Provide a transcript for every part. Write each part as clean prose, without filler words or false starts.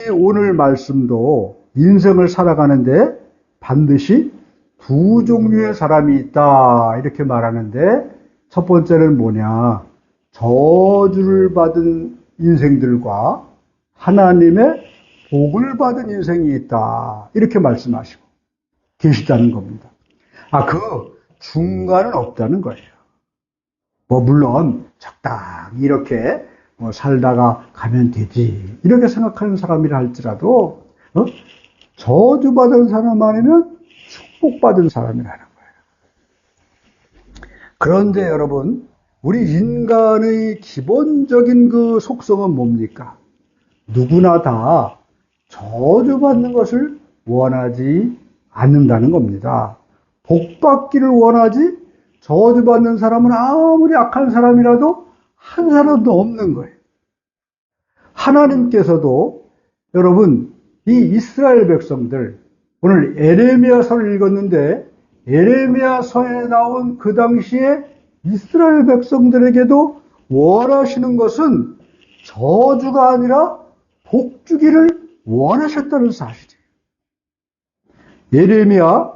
오늘 말씀도 인생을 살아가는데 반드시 두 종류의 사람이 있다 이렇게 말하는데, 첫 번째는 뭐냐, 저주를 받은 인생들과 하나님의 복을 받은 인생이 있다 이렇게 말씀하시고 계시다는 겁니다. 그 중간은 없다는 거예요. 물론 적당히 이렇게 살다가 가면 되지 이렇게 생각하는 사람이라 할지라도 저주받은 사람 안에는 축복받은 사람이라는 거예요. 그런데 여러분, 우리 인간의 기본적인 그 속성은 뭡니까? 누구나 다 저주받는 것을 원하지 않는다는 겁니다. 복받기를 원하지 저주받는 사람은 아무리 악한 사람이라도 한 사람도 없는 거예요. 하나님께서도 여러분, 이 이스라엘 백성들, 오늘 에레미야서를 읽었는데 에레미야서에 나온 그 당시에 이스라엘 백성들에게도 원하시는 것은 저주가 아니라 복주기를 원하셨다는 사실이에요. 예레미야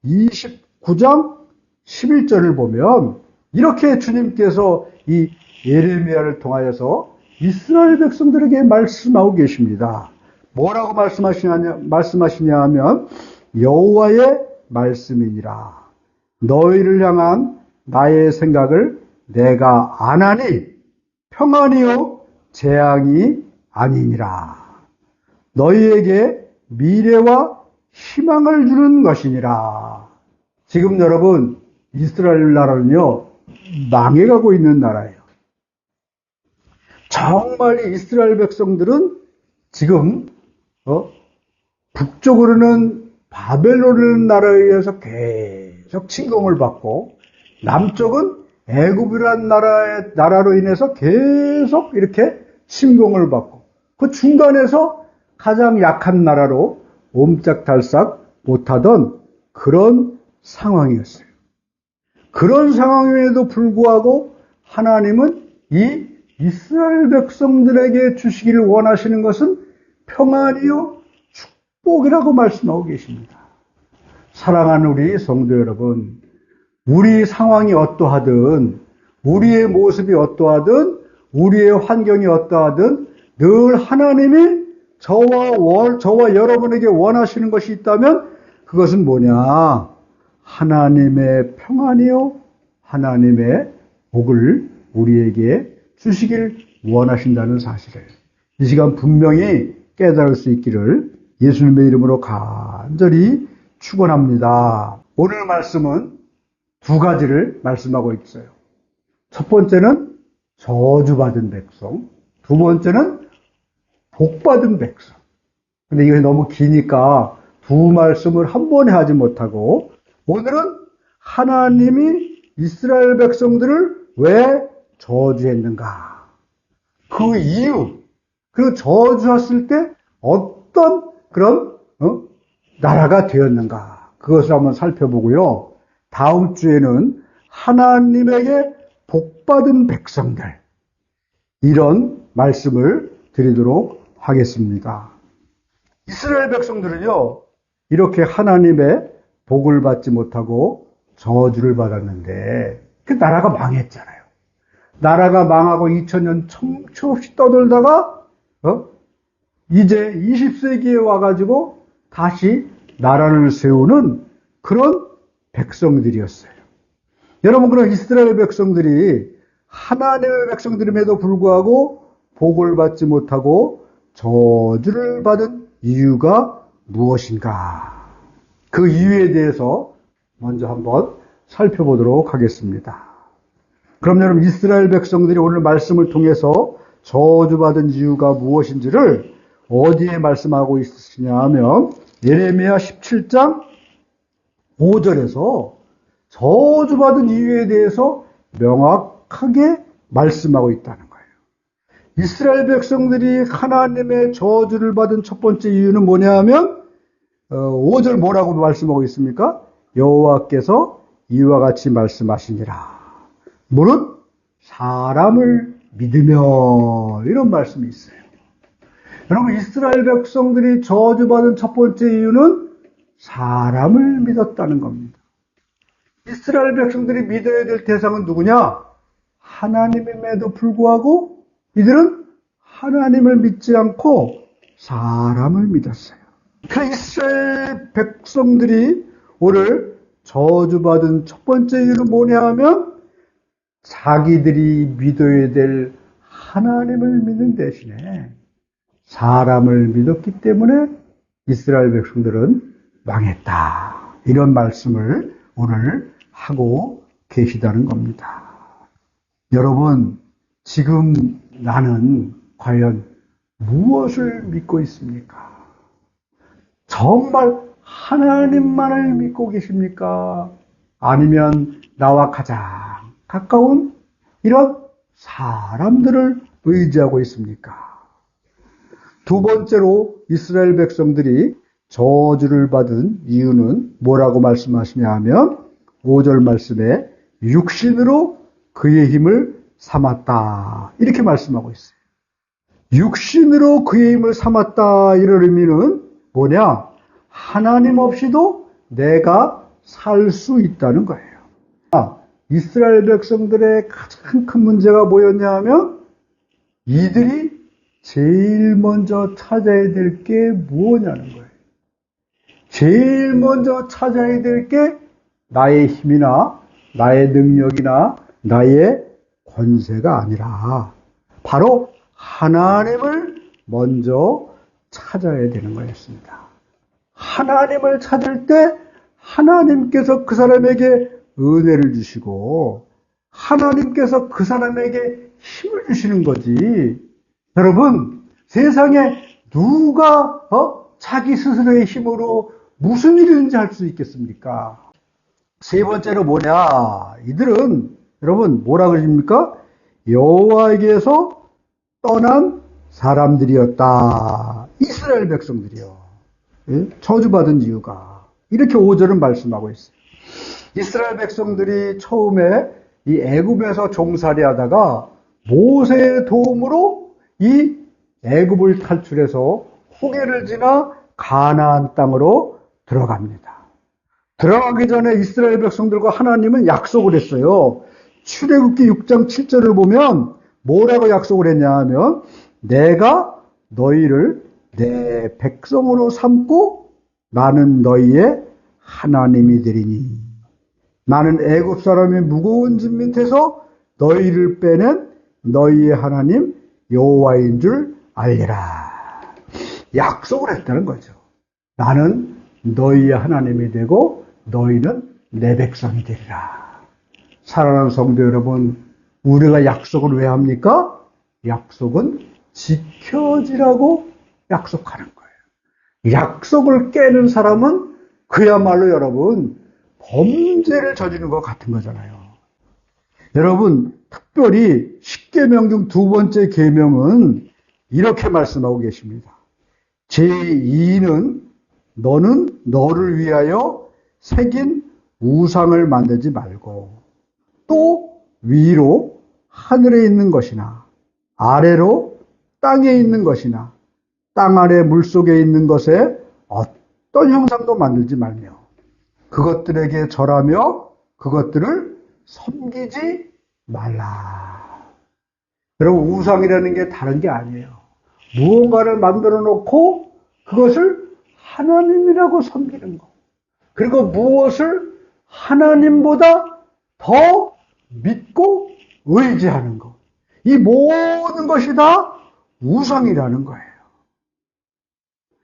29장 11절을 보면 이렇게 주님께서 이 예레미야를 통하여서 이스라엘 백성들에게 말씀하고 계십니다. 뭐라고 말씀하시냐 하면, 여호와의 말씀이니라. 너희를 향한 나의 생각을 내가 아나니 평안이요 재앙이 아니니라. 너희에게 미래와 희망을 주는 것이니라. 지금 여러분, 이스라엘 나라는요 망해가고 있는 나라예요. 정말 이스라엘 백성들은 지금 북쪽으로는 바벨론이라는 나라에 의해서 계속 침공을 받고, 남쪽은 애굽이라는 나라로 인해서 계속 이렇게 침공을 받고, 그 중간에서 가장 약한 나라로 옴짝달싹 못하던 그런 상황이었어요. 그런 상황임에도 불구하고 하나님은 이 이스라엘 백성들에게 주시기를 원하시는 것은 평안이요 축복이라고 말씀하고 계십니다. 사랑하는 우리 성도 여러분, 우리 상황이 어떠하든, 우리의 모습이 어떠하든, 우리의 환경이 어떠하든 늘 하나님이 저와 여러분에게 원하시는 것이 있다면 그것은 뭐냐? 하나님의 평안이요 하나님의 복을 우리에게 주시길 원하신다는 사실을 이 시간 분명히 깨달을 수 있기를 예수님의 이름으로 간절히 축원합니다. 오늘 말씀은 두 가지를 말씀하고 있어요. 첫 번째는 저주받은 백성, 두 번째는 복받은 백성. 근데 이게 너무 기니까 두 말씀을 한 번에 하지 못하고, 오늘은 하나님이 이스라엘 백성들을 왜 저주했는가, 그 이유, 그리고 저주했을 때 어떤 그런 나라가 되었는가, 그것을 한번 살펴보고요. 다음 주에는 하나님에게 복받은 백성들, 이런 말씀을 드리도록 하겠습니다. 이스라엘 백성들은요 이렇게 하나님의 복을 받지 못하고 저주를 받았는데 그 나라가 망했잖아요. 나라가 망하고 2000년 청처 없이 떠돌다가 이제 20세기에 와가지고 다시 나라를 세우는 그런 백성들이었어요. 여러분, 그런 이스라엘 백성들이 하나님의 백성들임에도 불구하고 복을 받지 못하고 저주를 받은 이유가 무엇인가? 그 이유에 대해서 먼저 한번 살펴보도록 하겠습니다. 그럼 여러분, 이스라엘 백성들이 오늘 말씀을 통해서 저주받은 이유가 무엇인지를 어디에 말씀하고 있으시냐 하면 예레미야 17장 5절에서 저주받은 이유에 대해서 명확하게 말씀하고 있다는 거예요. 이스라엘 백성들이 하나님의 저주를 받은 첫 번째 이유는 뭐냐 하면 5절 뭐라고 말씀하고 있습니까? 여호와께서 이와 같이 말씀하시니라. 무릇 사람을 믿으며, 이런 말씀이 있어요. 여러분, 이스라엘 백성들이 저주받은 첫 번째 이유는 사람을 믿었다는 겁니다. 이스라엘 백성들이 믿어야 될 대상은 누구냐? 하나님임에도 불구하고 이들은 하나님을 믿지 않고 사람을 믿었어요. 그 이스라엘 백성들이 오늘 저주받은 첫 번째 이유는 뭐냐 하면 자기들이 믿어야 될 하나님을 믿는 대신에 사람을 믿었기 때문에 이스라엘 백성들은 망했다. 이런 말씀을 오늘 하고 계시다는 겁니다. 여러분, 지금 나는 과연 무엇을 믿고 있습니까? 정말 하나님만을 믿고 계십니까? 아니면 나와 가장 가까운 이런 사람들을 의지하고 있습니까? 두 번째로 이스라엘 백성들이 저주를 받은 이유는 뭐라고 말씀하시냐 하면 5절 말씀에 육신으로 그의 힘을 삼았다. 이렇게 말씀하고 있어요. 육신으로 그의 힘을 삼았다. 이런 의미는 뭐냐? 하나님 없이도 내가 살 수 있다는 거예요. 이스라엘 백성들의 가장 큰 문제가 뭐였냐 하면 이들이 제일 먼저 찾아야 될 게 무엇이냐는 거예요. 제일 먼저 찾아야 될 게 나의 힘이나 나의 능력이나 나의 권세가 아니라 바로 하나님을 먼저 찾아야 되는 거였습니다. 하나님을 찾을 때 하나님께서 그 사람에게 은혜를 주시고 하나님께서 그 사람에게 힘을 주시는 거지. 여러분, 세상에 누가 자기 스스로의 힘으로 무슨 일이든지 할 수 있겠습니까? 세 번째로 뭐냐? 이들은 여러분 뭐라 그러십니까? 여호와에게서 떠난 사람들이었다. 이스라엘 백성들이요. 저주받은 이유가 이렇게 5절은 말씀하고 있어요. 이스라엘 백성들이 처음에 이 애굽에서 종살이 하다가 모세의 도움으로 이 애굽을 탈출해서 홍해를 지나 가나안 땅으로 들어갑니다. 들어가기 전에 이스라엘 백성들과 하나님은 약속을 했어요. 출애굽기 6장 7절을 보면 뭐라고 약속을 했냐 하면 내가 너희를 내 백성으로 삼고 나는 너희의 하나님이 되리니 나는 애굽 사람의 무거운 짐 밑에서 너희를 빼낸 너희의 하나님 여호와인 줄 알리라. 약속을 했다는 거죠. 나는 너희의 하나님이 되고 너희는 내 백성이 되리라. 사랑하는 성도 여러분, 우리가 약속을 왜 합니까? 약속은 지켜지라고 약속하는 거예요. 약속을 깨는 사람은 그야말로 여러분 범죄를 저지른 것 같은 거잖아요. 여러분, 특별히 십계명 중 두 번째 계명은 이렇게 말씀하고 계십니다. 제2는 너는 너를 위하여 새긴 우상을 만들지 말고 또 위로 하늘에 있는 것이나 아래로 땅에 있는 것이나 땅 아래 물속에 있는 것에 어떤 형상도 만들지 말며 그것들에게 절하며 그것들을 섬기지 말라. 여러분, 우상이라는 게 다른 게 아니에요. 무언가를 만들어 놓고 그것을 하나님이라고 섬기는 거. 그리고 무엇을 하나님보다 더 믿고 의지하는 것. 이 모든 것이 다 우상이라는 거예요.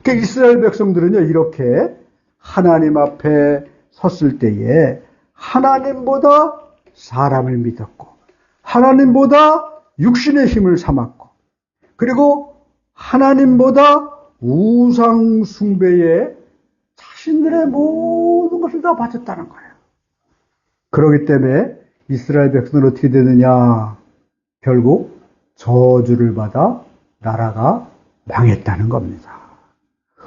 그러니까 이스라엘 백성들은요, 이렇게 하나님 앞에 섰을 때에 하나님보다 사람을 믿었고 하나님보다 육신의 힘을 삼았고 그리고 하나님보다 우상 숭배에 자신들의 모든 것을 다 바쳤다는 거예요. 그렇기 때문에 이스라엘 백성은 어떻게 되느냐? 결국 저주를 받아 나라가 망했다는 겁니다.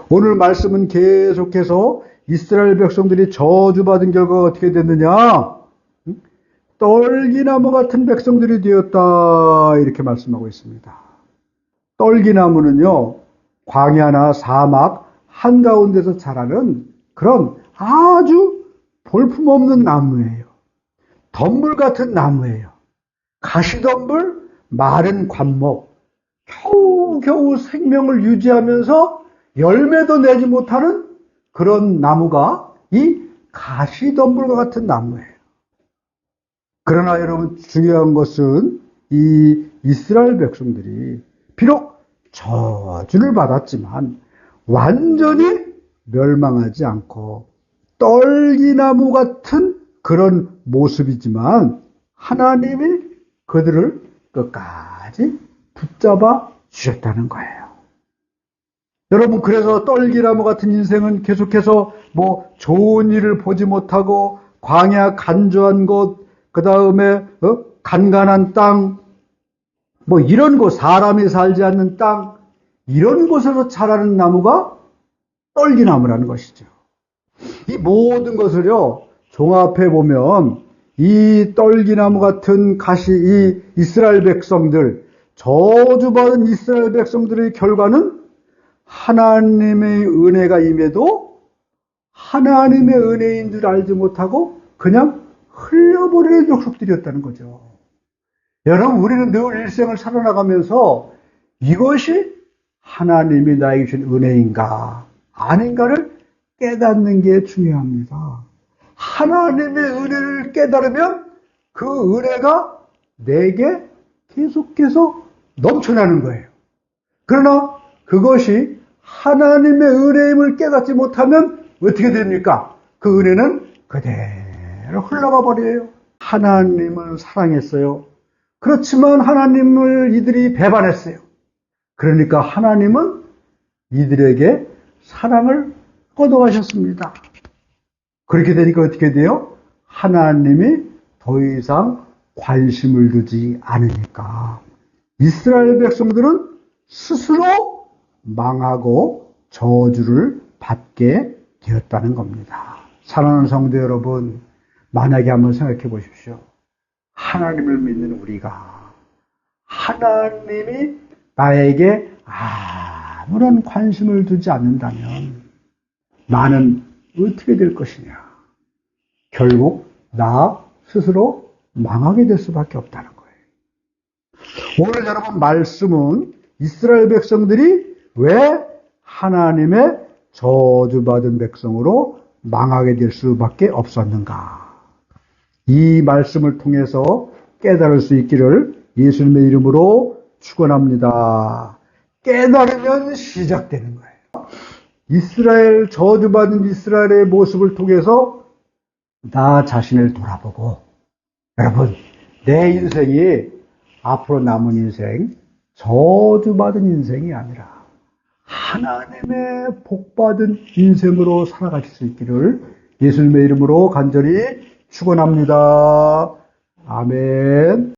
오늘 말씀은 계속해서 이스라엘 백성들이 저주받은 결과가 어떻게 됐느냐? 떨기나무 같은 백성들이 되었다. 이렇게 말씀하고 있습니다. 떨기나무는요, 광야나 사막 한가운데서 자라는 그런 아주 볼품없는 나무예요. 덤불 같은 나무예요. 가시덤불, 마른 관목, 겨우겨우 생명을 유지하면서 열매도 내지 못하는 그런 나무가 이 가시덤불과 같은 나무예요. 그러나 여러분, 중요한 것은 이 이스라엘 백성들이 비록 저주를 받았지만 완전히 멸망하지 않고 떨기나무 같은 그런 모습이지만 하나님이 그들을 끝까지 붙잡아 주셨다는 거예요. 여러분, 그래서 떨기나무 같은 인생은 계속해서 좋은 일을 보지 못하고 광야 간조한 곳, 그 다음에 간간한 땅, 이런 곳, 사람이 살지 않는 땅, 이런 곳에서 자라는 나무가 떨기나무라는 것이죠. 이 모든 것을요, 종합해 보면 이 떨기나무 같은 이 이스라엘 백성들, 저주받은 이스라엘 백성들의 결과는 하나님의 은혜가 임해도 하나님의 은혜인 줄 알지 못하고 그냥 흘려버리는 족속들이었다는 거죠. 여러분, 우리는 늘 일생을 살아나가면서 이것이 하나님이 나에게 주신 은혜인가 아닌가를 깨닫는 게 중요합니다. 하나님의 은혜를 깨달으면 그 은혜가 내게 계속해서 넘쳐나는 거예요. 그러나 그것이 하나님의 은혜임을 깨닫지 못하면 어떻게 됩니까? 그 은혜는 그대로 흘러가 버려요. 하나님을 사랑했어요. 그렇지만 하나님을 이들이 배반했어요. 그러니까 하나님은 이들에게 사랑을 꺼도하셨습니다. 그렇게 되니까 어떻게 돼요? 하나님이 더 이상 관심을 두지 않으니까 이스라엘 백성들은 스스로 망하고 저주를 받게 되었다는 겁니다. 사랑하는 성도 여러분, 만약에 한번 생각해 보십시오. 하나님을 믿는 우리가 하나님이 나에게 아무런 관심을 두지 않는다면 나는 어떻게 될 것이냐? 결국 나 스스로 망하게 될 수밖에 없다는 거예요. 오늘 여러분 말씀은 이스라엘 백성들이 왜 하나님의 저주받은 백성으로 망하게 될 수밖에 없었는가? 이 말씀을 통해서 깨달을 수 있기를 예수님의 이름으로 축원합니다. 깨달으면 시작되는 거예요. 이스라엘, 저주받은 이스라엘의 모습을 통해서 나 자신을 돌아보고, 여러분, 내 인생이 앞으로 남은 인생, 저주받은 인생이 아니라 하나님의 복받은 인생으로 살아가실 수 있기를 예수님의 이름으로 간절히 축원합니다. 아멘.